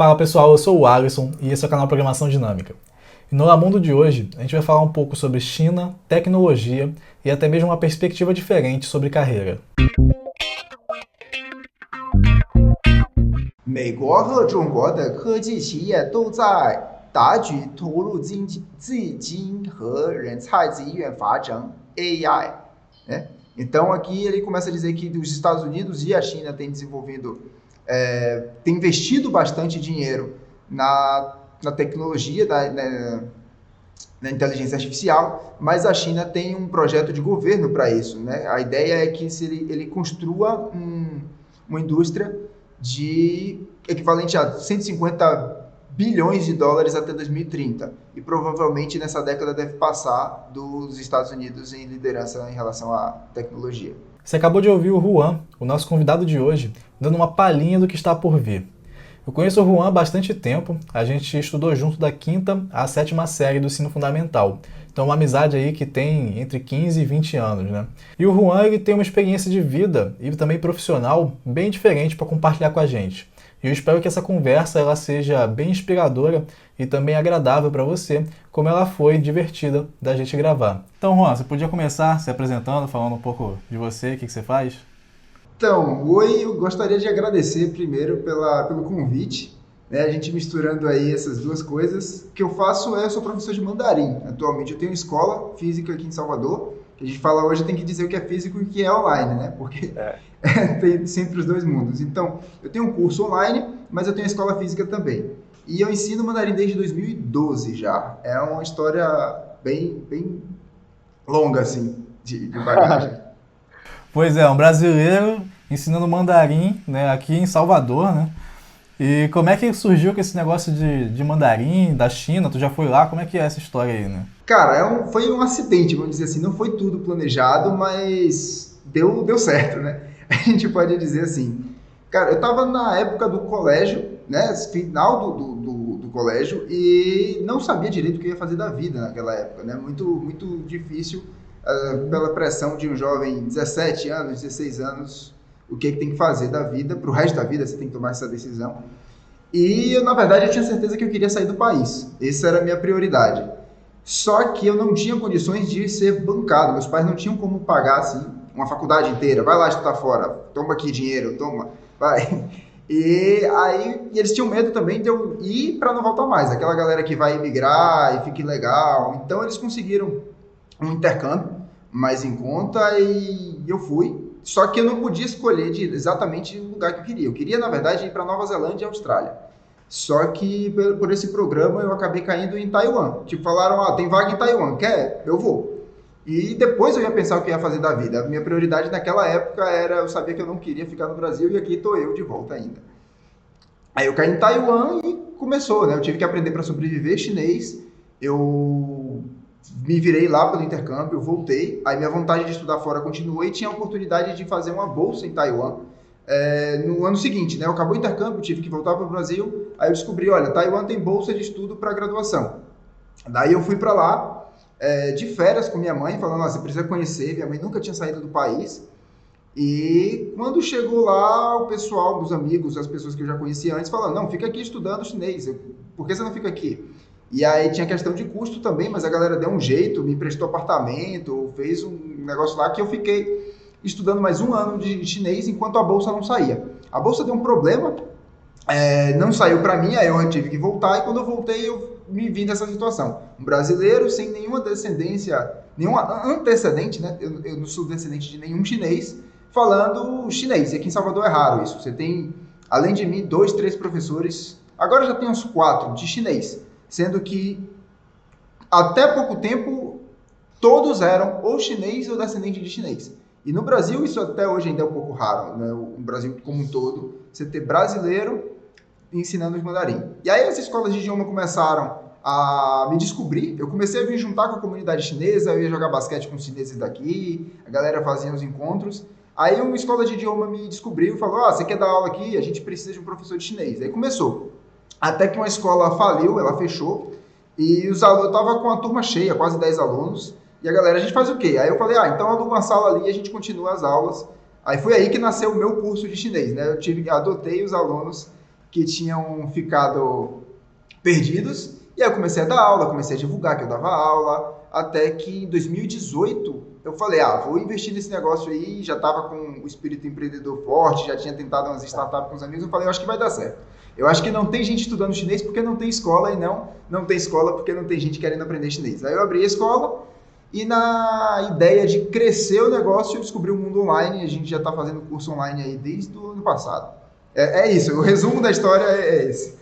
Fala pessoal, eu sou o Alisson e esse é o canal Programação Dinâmica. E no Mundo de hoje, a gente vai falar um pouco sobre China, tecnologia e até mesmo uma perspectiva diferente sobre carreira. 美国和中国的科技企业都在大举投入资金和人才资源发展 AI. Né? Então aqui ele começa a dizer que os Estados Unidos e a China têm desenvolvido, têm investido bastante dinheiro na tecnologia, na inteligência artificial, mas a China tem um projeto de governo para isso. Né? A ideia é que ele construa uma indústria de equivalente a 150 bilhões de dólares até 2030. E provavelmente nessa década deve passar dos Estados Unidos em liderança em relação à tecnologia. Você acabou de ouvir o Juan, o nosso convidado de hoje, dando uma palhinha do que está por vir. Eu conheço o Juan há bastante tempo, a gente estudou junto da 5ª à 7ª série do ensino fundamental. Então uma amizade aí que tem entre 15 e 20 anos, né? E o Juan, ele tem uma experiência de vida e também profissional bem diferente para compartilhar com a gente. E eu espero que essa conversa ela seja bem inspiradora e também agradável para você, como ela foi divertida da gente gravar. Então, Juan, você podia começar se apresentando, falando um pouco de você, o que você faz? Então, oi, eu gostaria de agradecer primeiro pelo convite, né? A gente misturando aí essas duas coisas. O que eu faço eu sou professor de mandarim. Atualmente eu tenho escola física aqui em Salvador, que a gente fala hoje tem que dizer o que é físico e o que é online, né? Porque tem sempre os dois mundos. Então, eu tenho um curso online, mas eu tenho escola física também. E eu ensino mandarim desde 2012 já. É uma história bem longa, assim, de bagagem. Pois é, um brasileiro ensinando mandarim, né, aqui em Salvador, né? E como é que surgiu com esse negócio de mandarim da China? Tu já foi lá? Como é que é essa história aí, né? Cara, foi um acidente, vamos dizer assim. Não foi tudo planejado, mas deu certo, né? A gente pode dizer assim. Cara, eu tava na época do colégio, né? Final do colégio, e não sabia direito o que eu ia fazer da vida naquela época, né? Muito difícil, pela pressão de um jovem de 17 anos, 16 anos, o que tem que fazer da vida, pro resto da vida você tem que tomar essa decisão. E, na verdade, eu tinha certeza que eu queria sair do país. Essa era a minha prioridade. Só que eu não tinha condições de ser bancado. Meus pais não tinham como pagar, assim, uma faculdade inteira. Vai lá estudar fora, toma aqui dinheiro, toma, vai. E aí eles tinham medo também de eu ir para não voltar mais. Aquela galera que vai emigrar e fica ilegal. Então eles conseguiram um intercâmbio mais em conta e eu fui. Só que eu não podia escolher exatamente o lugar que eu queria. Eu queria, na verdade, ir para Nova Zelândia e Austrália. Só que por esse programa eu acabei caindo em Taiwan. Tipo, falaram, tem vaga em Taiwan, quer? Eu vou. E depois eu ia pensar o que ia fazer da vida. A minha prioridade naquela época era, eu sabia que eu não queria ficar no Brasil e aqui estou eu de volta ainda. Aí eu caí em Taiwan e começou, né? Eu tive que aprender para sobreviver chinês. Eu me virei lá pelo intercâmbio, voltei. Aí minha vontade de estudar fora continuou e tinha a oportunidade de fazer uma bolsa em Taiwan. No ano seguinte, né? Eu acabou o intercâmbio, tive que voltar para o Brasil. Aí eu descobri, olha, Taiwan tem bolsa de estudo para graduação. Daí eu fui para lá, de férias com minha mãe, falando, você precisa conhecer. Minha mãe nunca tinha saído do país. E quando chegou lá, o pessoal, os amigos, as pessoas que eu já conhecia antes, falando, não, fica aqui estudando chinês. Por que você não fica aqui? E aí tinha questão de custo também, mas a galera deu um jeito, me emprestou apartamento, fez um negócio lá que eu fiquei estudando mais um ano de chinês enquanto a bolsa não saía. A bolsa deu um problema, não saiu para mim, aí eu tive que voltar, e quando eu voltei eu me vi nessa situação. Um brasileiro sem nenhuma descendência, nenhuma antecedente, né? Eu não sou descendente de nenhum chinês, falando chinês. E aqui em Salvador é raro isso. Você tem, além de mim, 2, 3 professores, agora já tem uns 4 de chinês, sendo que até pouco tempo todos eram ou chinês ou descendente de chinês. E no Brasil isso até hoje ainda é um pouco raro, né? O Brasil como um todo, você ter brasileiro ensinando os mandarim. E aí as escolas de idioma começaram a me descobrir. Eu comecei a me juntar com a comunidade chinesa, eu ia jogar basquete com os chineses daqui, a galera fazia os encontros. Aí uma escola de idioma me descobriu e falou, você quer dar aula aqui? A gente precisa de um professor de chinês. Aí começou. Até que uma escola faliu, ela fechou, e os alunos, eu tava com a turma cheia, quase 10 alunos, e a galera, a gente faz o quê? Aí eu falei, então aluga uma sala ali e a gente continua as aulas. Aí foi aí que nasceu o meu curso de chinês, né? Adotei os alunos que tinham ficado perdidos. E aí eu comecei a dar aula, comecei a divulgar que eu dava aula, até que em 2018 eu falei, vou investir nesse negócio aí, já estava com o espírito empreendedor forte, já tinha tentado umas startups com os amigos, eu falei, eu acho que vai dar certo. Eu acho que não tem gente estudando chinês porque não tem escola, e não tem escola porque não tem gente querendo aprender chinês. Aí eu abri a escola e na ideia de crescer o negócio eu descobri o mundo online, e a gente já está fazendo curso online aí desde o ano passado. É isso, o resumo da história é esse.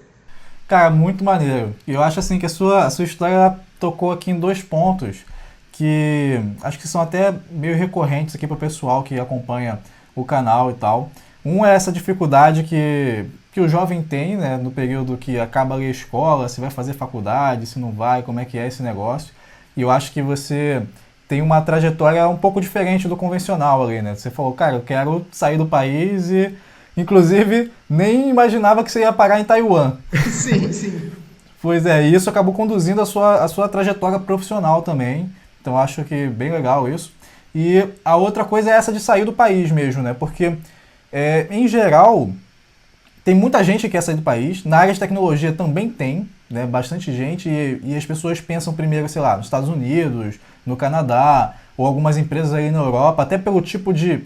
Cara, muito maneiro. E eu acho assim que a sua história ela tocou aqui em dois pontos que acho que são até meio recorrentes aqui para o pessoal que acompanha o canal e tal. Um é essa dificuldade que o jovem tem, né, no período que acaba ali a escola, se vai fazer faculdade, se não vai, como é que é esse negócio. E eu acho que você tem uma trajetória um pouco diferente do convencional ali, né? Você falou, cara, eu quero sair do país e, inclusive, nem imaginava que você ia parar em Taiwan. Sim, sim. Pois é, e isso acabou conduzindo a sua trajetória profissional também. Então acho que bem legal isso. E a outra coisa é essa de sair do país mesmo, né? Porque, em geral, tem muita gente que quer sair do país. Na área de tecnologia também tem, né? Bastante gente. E as pessoas pensam primeiro, sei lá, nos Estados Unidos, no Canadá, ou algumas empresas aí na Europa, até pelo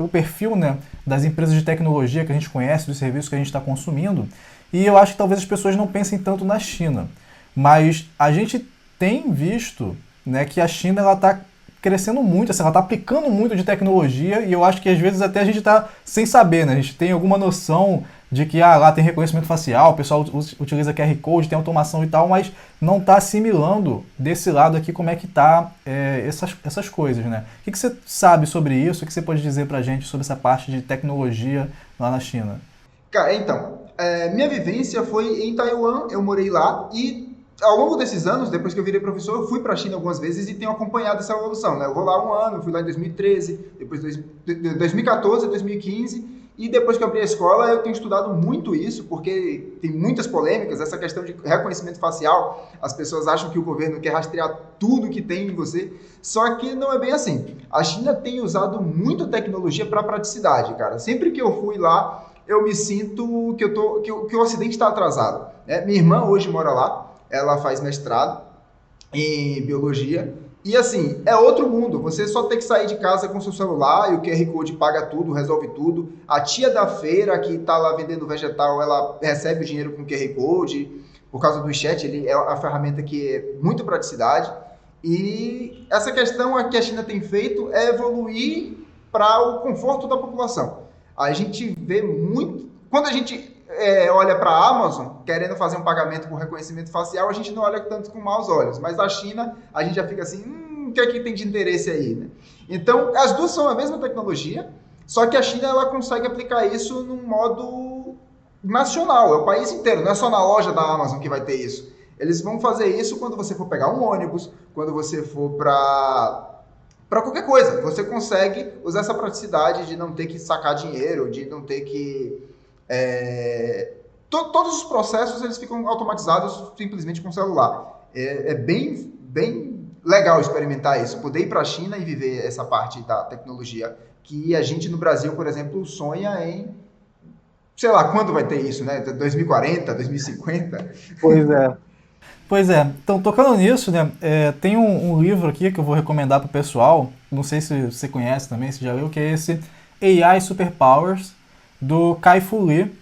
perfil, né, das empresas de tecnologia que a gente conhece, dos serviços que a gente está consumindo. E eu acho que talvez as pessoas não pensem tanto na China. Mas a gente tem visto, né, que a China está crescendo muito, assim, ela está aplicando muito de tecnologia e eu acho que às vezes até a gente está sem saber, né? A gente tem alguma noção de que lá tem reconhecimento facial, o pessoal utiliza QR Code, tem automação e tal, mas não está assimilando desse lado aqui como é que está essas coisas, né? O que você sabe sobre isso? O que você pode dizer para a gente sobre essa parte de tecnologia lá na China? Cara, então, minha vivência foi em Taiwan, eu morei lá e ao longo desses anos, depois que eu virei professor, eu fui para a China algumas vezes e tenho acompanhado essa evolução, né? Eu vou lá um ano, fui lá em 2013, depois 2014, 2015, e depois que eu abri a escola, eu tenho estudado muito isso, porque tem muitas polêmicas, essa questão de reconhecimento facial, as pessoas acham que o governo quer rastrear tudo que tem em você, só que não é bem assim. A China tem usado muito tecnologia para praticidade, cara. Sempre que eu fui lá, eu me sinto que o Ocidente está atrasado, né? Minha irmã hoje mora lá, ela faz mestrado em biologia. E assim, é outro mundo. Você só tem que sair de casa com seu celular e o QR Code paga tudo, resolve tudo. A tia da feira que está lá vendendo vegetal, ela recebe o dinheiro com QR Code. Por causa do chat, ele é a ferramenta que é muito praticidade. E essa questão que a China tem feito é evoluir para o conforto da população. A gente vê muito... Quando a gente olha para a Amazon, querendo fazer um pagamento com reconhecimento facial, a gente não olha tanto com maus olhos. Mas a China, a gente já fica assim, o que é que tem de interesse aí, né? Então, as duas são a mesma tecnologia, só que a China ela consegue aplicar isso num modo nacional, é o país inteiro, não é só na loja da Amazon que vai ter isso. Eles vão fazer isso quando você for pegar um ônibus, quando você for para qualquer coisa. Você consegue usar essa praticidade de não ter que sacar dinheiro, de não ter que... todos os processos eles ficam automatizados simplesmente com o celular. É bem legal experimentar isso, poder ir para a China e viver essa parte da tecnologia que a gente no Brasil, por exemplo, sonha em, sei lá, quando vai ter isso, né? 2040, 2050? Pois é. Pois é, então tocando nisso, né, tem um livro aqui que eu vou recomendar para o pessoal, não sei se você conhece também, se já leu, que é esse AI Superpowers, do Kai-Fu Lee,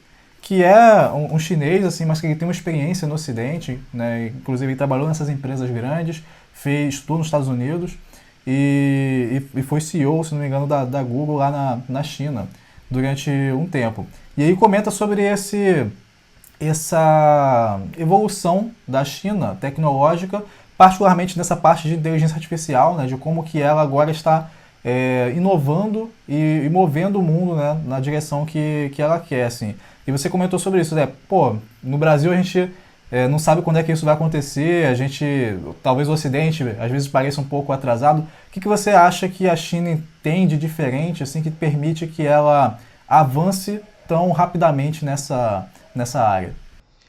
que é um chinês, assim, mas que ele tem uma experiência no Ocidente, né, inclusive ele trabalhou nessas empresas grandes, estudou nos Estados Unidos e foi CEO, se não me engano, da Google lá na China durante um tempo. E aí comenta sobre essa evolução da China tecnológica, particularmente nessa parte de inteligência artificial, né, de como que ela agora está inovando e movendo o mundo, né, na direção que ela quer, assim. E você comentou sobre isso, né? Pô, no Brasil a gente não sabe quando é que isso vai acontecer, a gente, talvez o Ocidente, às vezes pareça um pouco atrasado. O que você acha que a China tem de diferente, assim, que permite que ela avance tão rapidamente nessa área?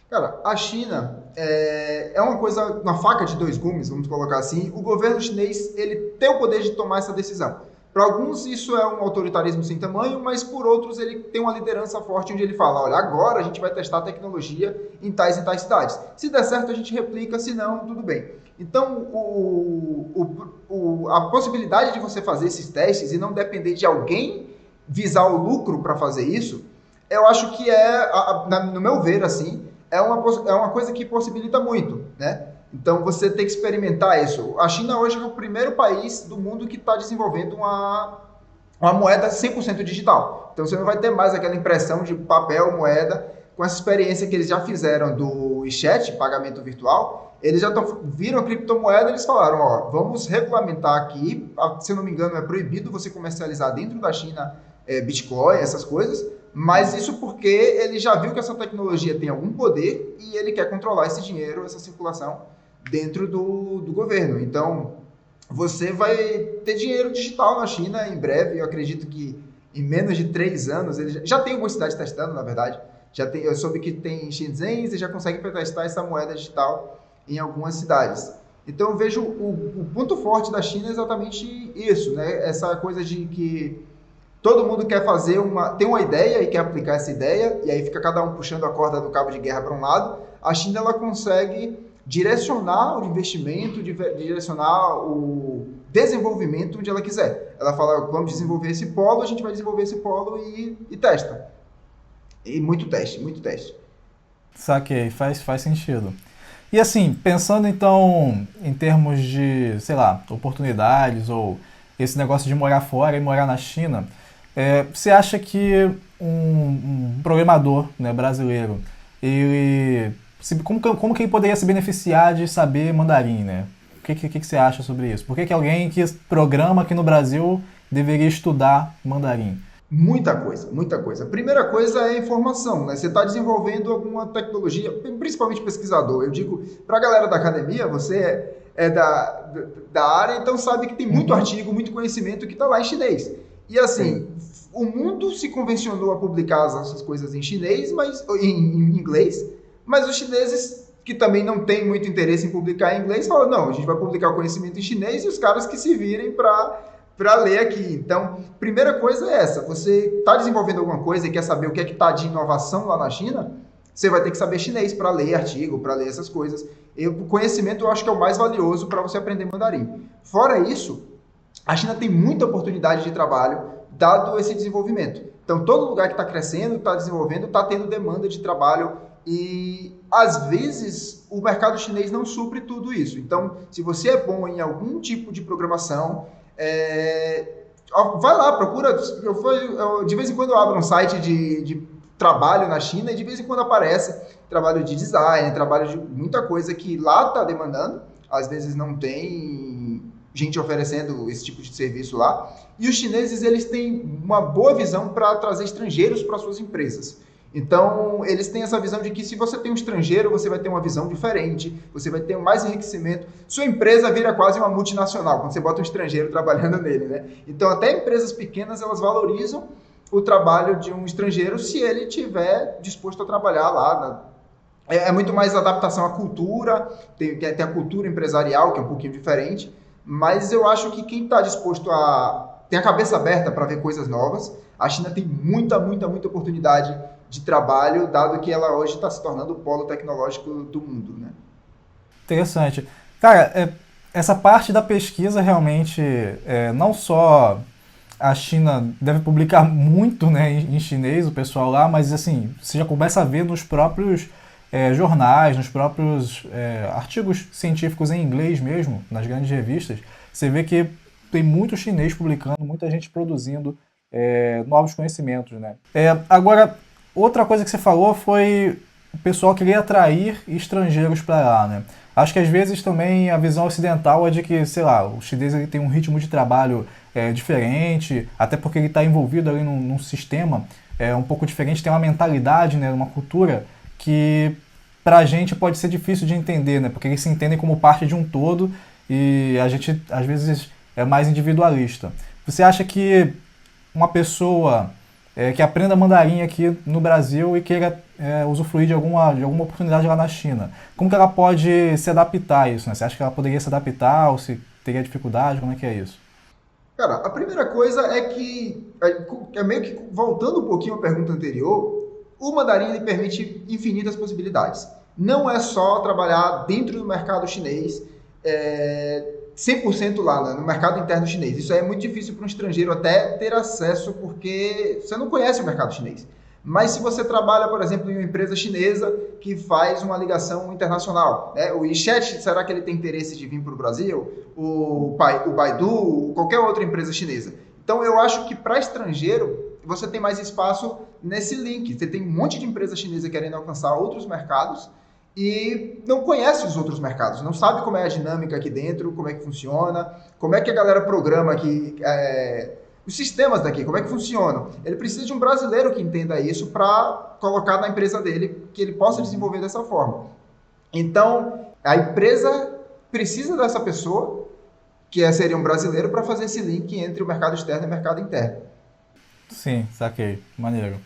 Cara, a China é uma coisa, uma faca de dois gumes, vamos colocar assim. O governo chinês, ele tem o poder de tomar essa decisão. Para alguns isso é um autoritarismo sem tamanho, mas por outros ele tem uma liderança forte onde ele fala, olha, agora a gente vai testar a tecnologia em tais e tais cidades. Se der certo a gente replica, se não, tudo bem. Então a possibilidade de você fazer esses testes e não depender de alguém visar o lucro para fazer isso, eu acho que no meu ver, assim, é uma coisa que possibilita muito, né? Então você tem que experimentar isso. A China hoje é o primeiro país do mundo que está desenvolvendo uma moeda 100% digital. Então você não vai ter mais aquela impressão de papel, moeda, com essa experiência que eles já fizeram do WeChat, pagamento virtual. Eles já viram a criptomoeda e eles falaram, ó, vamos regulamentar aqui, se eu não me engano é proibido você comercializar dentro da China Bitcoin, essas coisas, mas isso porque ele já viu que essa tecnologia tem algum poder e ele quer controlar esse dinheiro, essa circulação dentro do governo. Então, você vai ter dinheiro digital na China em breve. Eu acredito que em menos de 3 anos, ele já tem algumas cidades testando, na verdade. Eu soube que tem Shenzhen e já consegue testar essa moeda digital em algumas cidades. Então, eu vejo o ponto forte da China é exatamente isso, né? Essa coisa de que todo mundo quer tem uma ideia e quer aplicar essa ideia, e aí fica cada um puxando a corda do cabo de guerra para um lado. A China ela consegue direcionar o investimento, direcionar o desenvolvimento onde ela quiser. Ela fala, vamos desenvolver esse polo, a gente vai desenvolver esse polo e testa. E muito teste, muito teste. Saquei, faz sentido. E assim, pensando então em termos de, sei lá, oportunidades ou esse negócio de morar fora e morar na China, você acha que um programador, né, brasileiro, ele... Como que ele poderia se beneficiar de saber mandarim, né? O que você acha sobre isso? Por que alguém que programa aqui no Brasil deveria estudar mandarim? Muita coisa, muita coisa. A primeira coisa é a informação, né? Você está desenvolvendo alguma tecnologia, principalmente pesquisador. Eu digo, para a galera da academia, você é da área, então sabe que tem muito artigo, muito conhecimento que está lá em chinês. E assim, o mundo se convencionou a publicar essas coisas em chinês, mas em inglês, mas os chineses, que também não têm muito interesse em publicar em inglês, falam, não, a gente vai publicar o conhecimento em chinês e os caras que se virem para ler aqui. Então, primeira coisa é essa, você está desenvolvendo alguma coisa e quer saber o que é que está de inovação lá na China, você vai ter que saber chinês para ler artigo, para ler essas coisas. O conhecimento eu acho que é o mais valioso para você aprender mandarim. Fora isso, a China tem muita oportunidade de trabalho, dado esse desenvolvimento. Então, todo lugar que está crescendo, está desenvolvendo, está tendo demanda de trabalho. E, às vezes, o mercado chinês não supre tudo isso. Então, se você é bom em algum tipo de programação, vai lá, procura. De vez em quando eu abro um site de trabalho na China e de vez em quando aparece trabalho de design, trabalho de muita coisa que lá está demandando. Às vezes não tem gente oferecendo esse tipo de serviço lá. E os chineses, eles têm uma boa visão para trazer estrangeiros para suas empresas. Então, eles têm essa visão de que se você tem um estrangeiro, você vai ter uma visão diferente, você vai ter mais enriquecimento. Sua empresa vira quase uma multinacional, quando você bota um estrangeiro trabalhando nele, né? Então, até empresas pequenas, elas valorizam o trabalho de um estrangeiro se ele estiver disposto a trabalhar lá. É muito mais adaptação à cultura, tem a cultura empresarial, que é um pouquinho diferente, mas eu acho que quem está disposto tem a cabeça aberta para ver coisas novas. A China tem muita oportunidade de trabalho, dado que ela hoje está se tornando o polo tecnológico do mundo, né? Interessante. Cara, essa parte da pesquisa realmente, não só a China deve publicar muito, né, em chinês, o pessoal lá, mas assim, você já começa a ver nos próprios jornais, nos próprios artigos científicos em inglês mesmo, nas grandes revistas, você vê que tem muito chinês publicando, muita gente produzindo novos conhecimentos, né? Agora, outra coisa que você falou foi o pessoal querer atrair estrangeiros para lá, né? Acho que às vezes também a visão ocidental é de que, sei lá, o chinês ele tem um ritmo de trabalho diferente, até porque ele está envolvido ali num sistema um pouco diferente, tem uma mentalidade, né, uma cultura que pra gente pode ser difícil de entender, né? Porque eles se entendem como parte de um todo e a gente às vezes é mais individualista. Você acha que uma pessoa que aprenda mandarim aqui no Brasil e queira usufruir de alguma oportunidade lá na China, como que ela pode se adaptar a isso, né? Você acha que ela poderia se adaptar ou se teria dificuldade? Como é que é isso? Cara, a primeira coisa é que, é meio que voltando um pouquinho à pergunta anterior, o mandarim ele permite infinitas possibilidades. Não é só trabalhar dentro do mercado chinês, 100% lá, né, no mercado interno chinês. Isso aí é muito difícil para um estrangeiro até ter acesso, porque você não conhece o mercado chinês. Mas se você trabalha, por exemplo, em uma empresa chinesa que faz uma ligação internacional, né? O WeChat, será que ele tem interesse de vir para o Brasil? O Baidu, qualquer outra empresa chinesa. Então, eu acho que para estrangeiro, você tem mais espaço nesse link. Você tem um monte de empresa chinesa querendo alcançar outros mercados e não conhece os outros mercados, não sabe como é a dinâmica aqui dentro, como é que funciona, como é que a galera programa aqui, os sistemas daqui, como é que funcionam. Ele precisa de um brasileiro que entenda isso para colocar na empresa dele, que ele possa desenvolver dessa forma. Então, a empresa precisa dessa pessoa, que seria um brasileiro, para fazer esse link entre o mercado externo e o mercado interno. Sim, saquei. Maneiro.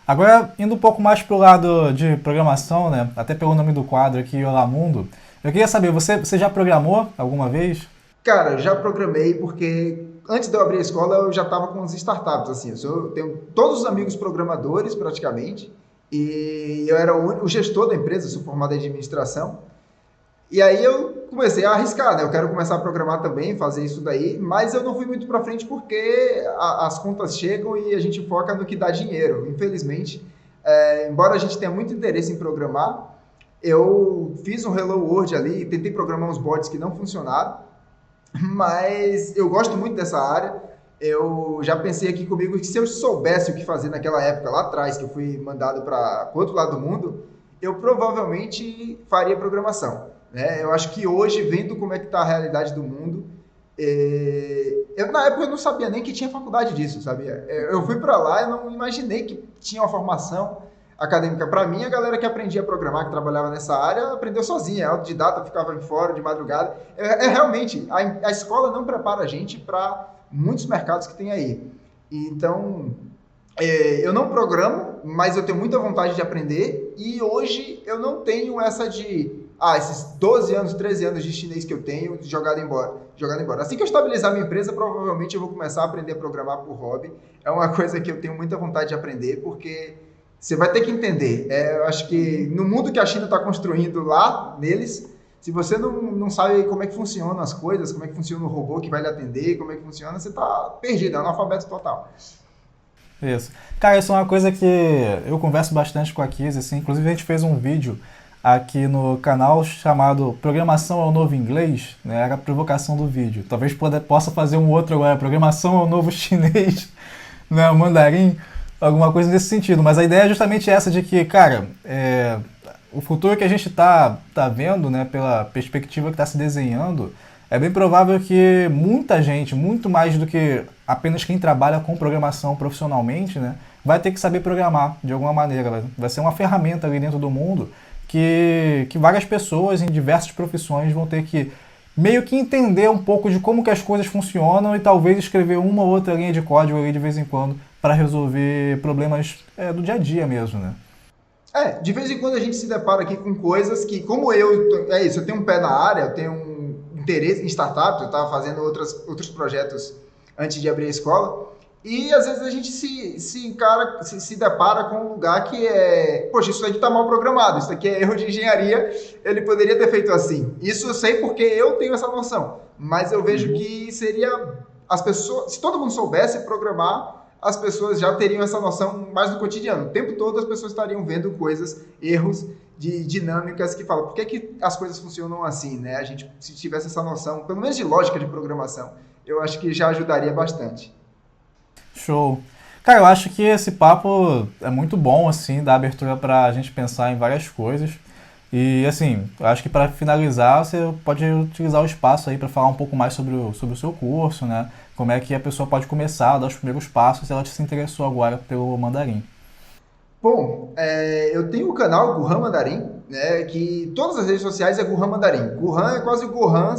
Agora, indo um pouco mais pro lado de programação, né? Até pelo nome do quadro aqui, Olá Mundo. Eu queria saber, você já programou alguma vez? Cara, eu já programei porque antes de eu abrir a escola eu já estava com as startups, assim. Eu tenho todos os amigos programadores praticamente e eu era o gestor da empresa, sou formado em administração. E aí eu comecei a arriscar, né? Eu quero começar a programar também, fazer isso daí, mas eu não fui muito para frente porque as contas chegam e a gente foca no que dá dinheiro. Infelizmente, embora a gente tenha muito interesse em programar, eu fiz um Hello World ali, tentei programar uns bots que não funcionaram, mas eu gosto muito dessa área. Eu já pensei aqui comigo que se eu soubesse o que fazer naquela época lá atrás, que eu fui mandado para o outro lado do mundo, eu provavelmente faria programação. Né? Eu acho que hoje, vendo como é que está a realidade do mundo, na época eu não sabia nem que tinha faculdade disso, sabia? Eu fui para lá e não imaginei que tinha uma formação acadêmica. Para mim, a galera que aprendia a programar, que trabalhava nessa área, aprendeu sozinha, é autodidata, ficava em fora de madrugada. Realmente, a escola não prepara a gente para muitos mercados que tem aí. Então, eu não programo, mas eu tenho muita vontade de aprender e hoje eu não tenho essa de esses 12 anos, 13 anos de chinês que eu tenho, jogado embora. Jogado embora. Assim que eu estabilizar minha empresa, provavelmente eu vou começar a aprender a programar por hobby. É uma coisa que eu tenho muita vontade de aprender, porque você vai ter que entender. Eu acho que no mundo que a China está construindo lá, neles, se você não sabe como é que funcionam as coisas, como é que funciona o robô que vai lhe atender, como é que funciona, você está perdido, é um analfabeto total. Isso. Cara, isso é uma coisa que eu converso bastante com a Kizzy, assim. Inclusive a gente fez um vídeo aqui no canal chamado Programação é o Novo Inglês, né? Era a provocação do vídeo. Talvez possa fazer um outro agora, Programação é o Novo Chinês, né? O Mandarim, alguma coisa nesse sentido. Mas a ideia é justamente essa de que, cara, o futuro que a gente tá vendo, né, pela perspectiva que está se desenhando, é bem provável que muita gente, muito mais do que apenas quem trabalha com programação profissionalmente, né, vai ter que saber programar de alguma maneira. Vai ser uma ferramenta ali dentro do mundo que várias pessoas em diversas profissões vão ter que meio que entender um pouco de como que as coisas funcionam e talvez escrever uma ou outra linha de código ali de vez em quando para resolver problemas do dia a dia mesmo, né? De vez em quando a gente se depara aqui com coisas que, como eu tenho um pé na área, eu tenho um interesse em startups, eu estava fazendo outros projetos antes de abrir a escola, e às vezes a gente se depara com um lugar que poxa, isso aqui está mal programado, isso aqui é erro de engenharia, ele poderia ter feito assim. Isso eu sei porque eu tenho essa noção, mas eu vejo que seria, as pessoas, se todo mundo soubesse programar, as pessoas já teriam essa noção mais no cotidiano. O tempo todo as pessoas estariam vendo coisas, erros de dinâmicas que falam, por que as coisas funcionam assim, né? A gente, se tivesse essa noção, pelo menos de lógica de programação, eu acho que já ajudaria bastante. Show. Cara, eu acho que esse papo é muito bom, assim, dá abertura pra gente pensar em várias coisas. E, assim, eu acho que para finalizar, você pode utilizar o espaço aí para falar um pouco mais sobre o seu curso, né? Como é que a pessoa pode começar a dar os primeiros passos se ela se interessou agora pelo mandarim. Bom, eu tenho o canal Gurran Mandarim, né, que todas as redes sociais é Gurran Mandarim. Gurran é quase o Gohan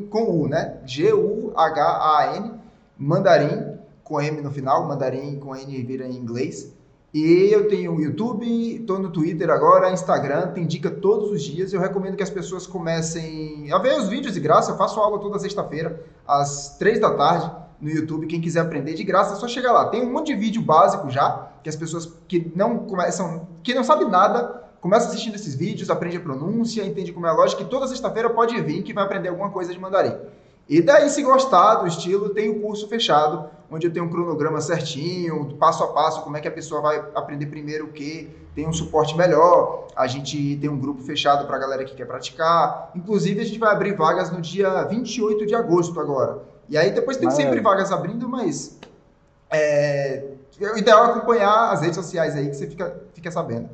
com U, né? Guhan, Mandarim, com M no final, Mandarim com N vira em inglês. E eu tenho o YouTube, estou no Twitter agora, Instagram, tem dica todos os dias. Eu recomendo que as pessoas comecem a ver os vídeos de graça. Eu faço aula toda sexta-feira, às 3 da tarde, no YouTube, quem quiser aprender de graça, é só chegar lá. Tem um monte de vídeo básico já, que as pessoas que não sabem nada, começam assistindo esses vídeos, aprende a pronúncia, entende como é a lógica, e toda sexta-feira pode vir que vai aprender alguma coisa de mandarim. E daí, se gostar do estilo, tem o curso fechado, onde eu tenho um cronograma certinho, passo a passo, como é que a pessoa vai aprender primeiro o quê, tem um suporte melhor, a gente tem um grupo fechado para a galera que quer praticar. Inclusive, a gente vai abrir vagas no dia 28 de agosto agora. E aí, depois tem sempre vagas abrindo, mas o ideal é acompanhar as redes sociais aí, que você fica sabendo.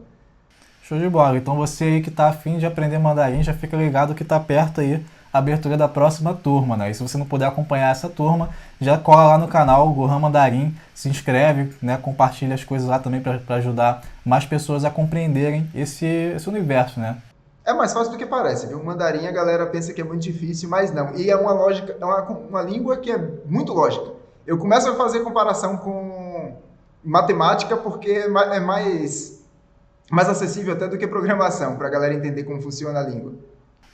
Show de bola. Então você aí que está afim de aprender mandarim, já fica ligado que está perto aí a abertura da próxima turma, né? E se você não puder acompanhar essa turma, já cola lá no canal Gohan Mandarim, se inscreve, né? Compartilha as coisas lá também para ajudar mais pessoas a compreenderem esse universo, né? É mais fácil do que parece, viu? O mandarim a galera pensa que é muito difícil, mas não. E é uma lógica, uma língua que é muito lógica. Eu começo a fazer comparação com matemática porque é mais acessível até do que programação, para a galera entender como funciona a língua.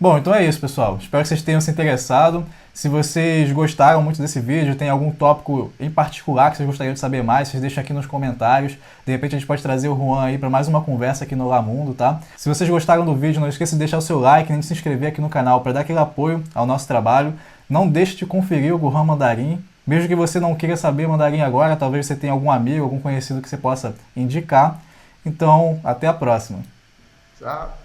Bom, então é isso, pessoal. Espero que vocês tenham se interessado. Se vocês gostaram muito desse vídeo, tem algum tópico em particular que vocês gostariam de saber mais, vocês deixam aqui nos comentários. De repente a gente pode trazer o Juan aí para mais uma conversa aqui no Lamundo, tá? Se vocês gostaram do vídeo, não esqueça de deixar o seu like, nem de se inscrever aqui no canal para dar aquele apoio ao nosso trabalho. Não deixe de conferir o Gohan Mandarim. Mesmo que você não queira saber mandarim agora, talvez você tenha algum amigo, algum conhecido que você possa indicar. Então, até a próxima. Tchau.